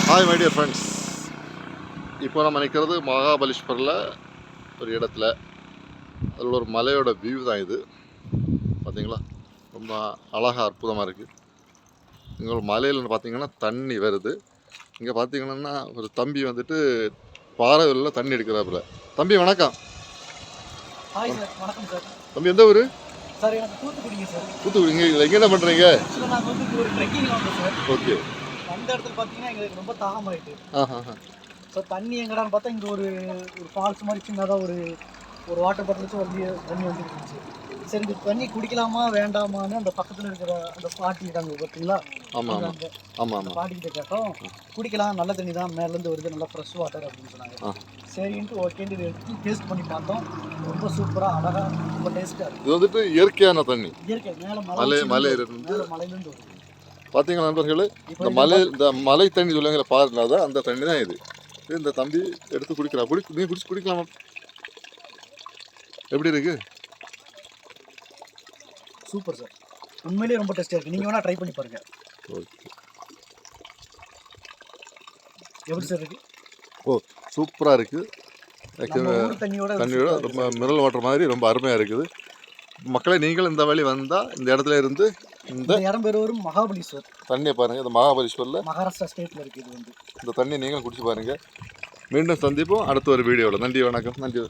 Hi my dear friends. இப்போ நம்ம நிற்கிறது மகாபலேஸ்வரில் ஒரு இடத்துல. அதில் ஒரு மலையோட வியூ தான் இது. பார்த்தீங்களா, ரொம்ப அழகாக அற்புதமாக இருக்குது. இங்கே ஒரு மலையில் பார்த்தீங்கன்னா தண்ணி வருது. இங்கே பார்த்தீங்கன்னா ஒரு தம்பி வந்துட்டு பாறையில் தண்ணி எடுக்கிறாப்புல. தம்பி வணக்கம். Hi sir. வணக்கம் சார். தம்பி எந்த ஊர்? சார் எனக்கு தூத்துக்குடிங்க சார். தூத்துக்குடி. இங்கே எங்கே என்ன பண்ணுறீங்க? ஆக்சுவலாக நாங்கள் வந்து ஒரு ட்ரெக்கிங் வந்தோம் சார். ஓகே. அந்த இடத்துல பார்த்தீங்கன்னா எங்களுக்கு ரொம்ப தாகமாயிட்டு. ஸோ தண்ணி எங்கடான்னு பார்த்தா இங்கே ஒரு ஃபால்ஸ் மாதிரி சின்னதாக ஒரு வாட்டர் பாட்டில் வச்சு தண்ணி வந்துருந்துச்சு. சரி இந்த தண்ணி குடிக்கலாமா வேண்டாமான்னு அந்த பக்கத்தில் இருக்கிற அந்த பாட்டி இருக்காங்க பார்த்தீங்களா? ஆமாம் ஆமாம். அந்த பாட்டிக்கிட்ட கேட்டோம். குடிக்கலாம், நல்ல தண்ணி தான், மேலேருந்து வருது, நல்லா ஃப்ரெஷ் வாட்டர் அப்படின்னு சொன்னாங்க. சரின்ட்டு ஓகேன்னு இதை எடுத்து டேஸ்ட் பண்ணி பார்த்தோம். ரொம்ப சூப்பராக அழகாக ரொம்ப டேஸ்ட்டாக இருக்குது. இது வந்துட்டு இயற்கையான தண்ணி. இயற்கை மேலே மலையிலேருந்து வருது. பார்த்தீங்களா நண்பர்களே, இந்த மலை தண்ணி சொல்லுங்கிற பாருனா தான் அந்த தண்ணி தான் இது. இந்த தம்பி எடுத்து குடிக்கலாம். நீங்கள் குடிக்கலாமா? எப்படி இருக்கு? சூப்பர் சார், உண்மையிலேயே ரொம்ப டேஸ்டியாக இருக்குது. நீங்கள் வேணால் ட்ரை பண்ணி பாருங்கள். ஓகே. எப்படி சார் இருக்குது? ஓ, சூப்பராக இருக்குது. தண்ணியோட ரொம்ப மினரல் வாட்டர் மாதிரி ரொம்ப அருமையாக இருக்குது. மக்களை நீங்கள் இந்த வழி வந்தால் இந்த இடத்துல இருந்து இந்த இடம் பேர் வரும் மகாபலேஸ்வர். தண்ணியை பாருங்கள். இந்த மகாபலேஸ்வரில் மகாராஷ்டிரா ஸ்டேட்டில் இருக்குது. இது வந்து இந்த தண்ணியை நீங்கள் குடிச்சு பாருங்கள். மீண்டும் சந்திப்போம் அடுத்த ஒரு வீடியோவில். நன்றி, வணக்கம். நன்றி.